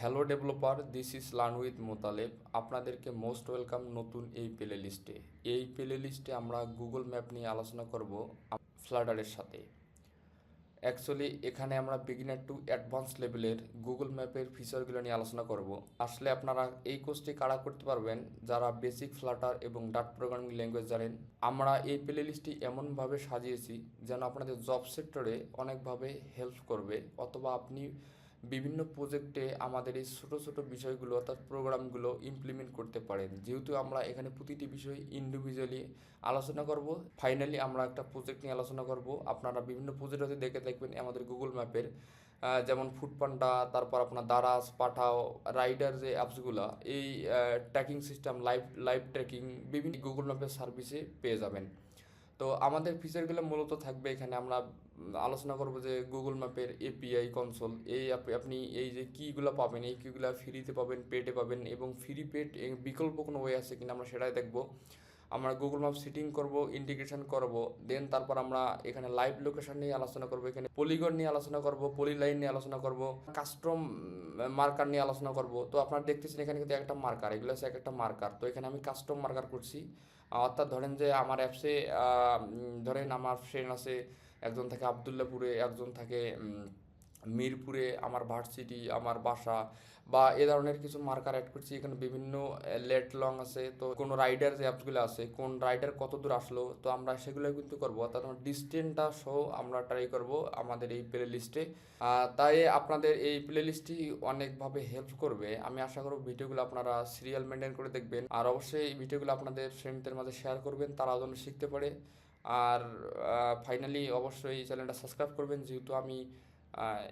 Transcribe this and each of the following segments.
Hello developer, this is learn with Motaleb. আপনাদেরকে most welcome নতুন এই প্লে লিস্টে। এই প্লে লিস্টে আমরা গুগল ম্যাপ নিয়ে আলোচনা করব ফ্লাটারের সাথে। অ্যাকচুয়ালি এখানে আমরা বিগিনার টু অ্যাডভান্স লেভেলের গুগল ম্যাপের ফিচারগুলো নিয়ে আলোচনা করব। আসলে আপনারা এই কোর্সটি কারা করতে পারবেন যারা বেসিক ফ্লাটার এবং ডাট প্রোগ্রামিং ল্যাঙ্গুয়েজ জানেন। আমরা এই প্লে লিস্টটি এমনভাবে সাজিয়েছি যেন আপনাদের জব সেক্টরে অনেকভাবে হেল্প করবে, অথবা আপনি বিভিন্ন প্রজেক্টে আমাদের এই ছোটো ছোটো বিষয়গুলো অর্থাৎ প্রোগ্রামগুলো ইমপ্লিমেন্ট করতে পারেন। যেহেতু আমরা এখানে প্রতিটি বিষয় ইন্ডিভিজুয়ালি আলোচনা করব, ফাইনালি আমরা একটা প্রজেক্ট নিয়ে আলোচনা করব। আপনারা বিভিন্ন প্রজেক্ট হতে দেখে দেখবেন আমাদের গুগল ম্যাপের, যেমন ফুডপান্ডা, তারপর আপনার দারাজ, পাঠাও, রাইডার যে অ্যাপসগুলো, এই ট্র্যাকিং সিস্টেম, লাইভ ট্র্যাকিং বিভিন্ন গুগল ম্যাপের সার্ভিসে পেয়ে যাবেন। তো আমাদের ফিচারগুলো মূলত থাকবে এখানে। আমরা আলোচনা করব যে গুগল ম্যাপের এপিআই কনসোল, এই আপনি এই যে কীগুলো পাবেন, এই কীগুলো ফ্রিতে পাবেন, পেডে পাবেন, এবং ফ্রি পেড বিকল্প কোনো ওয়ে আছে কিনা আমরা সেটাই দেখব। আমরা গুগল ম্যাপ সেটিং করব, ইন্টিগ্রেশন করব, দেন তারপর আমরা এখানে লাইভ লোকেশন নিয়ে আলোচনা করব, এখানে পলিগন নিয়ে আলোচনা করব, পলিলাইন নিয়ে আলোচনা করব, কাস্টম মার্কার নিয়ে আলোচনা করব। তো আপনারা দেখতেছেন এখানে কিন্তু একটা মার্কার, এগুলো হচ্ছে এক একটা মার্কার। তো এখানে আমি কাস্টম মার্কার করছি, অর্থাৎ ধরেন যে আমার অ্যাপসে ধরেন আমার ফ্রেন্ড আছে, একজন থাকে আবদুল্লাপুরে, একজন থাকে মিরপুরে, আমার ভার্সিটি, আমার বাসা, বা এ ধরনের কিছু মার্কার অ্যাড করছি। এখানে বিভিন্ন লেট লং আছে, তো কোনো রাইডার যে অ্যাপসগুলো আছে, কোন রাইডার কত দূর আসলো, তো আমরা সেগুলো কিন্তু করবো, অর্থাৎ আমরা ডিস্টেন্সটা সহ আমরা ট্রাই করব আমাদের এই প্লে লিস্টে। তাই আপনাদের এই প্লে লিস্টটি অনেকভাবে হেল্প করবে। আমি আশা করব ভিডিওগুলো আপনারা সিরিয়াল মেনটেন করে দেখবেন, আর অবশ্যই এই ভিডিওগুলো আপনাদের ফ্রেন্ডদের মাঝে শেয়ার করবেন, তারা যেন শিখতে পারে। আর ফাইনালি অবশ্যই এই চ্যানেলটা সাবস্ক্রাইব করবেন, যেহেতু আমি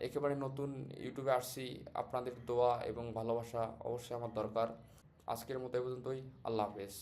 একেবারে নতুন ইউটিউবে আসছি। আপনাদের দোয়া এবং ভালোবাসা অবশ্যই আমার দরকার। আজকের মতো এ পর্যন্তই। আল্লাহ হাফেজ।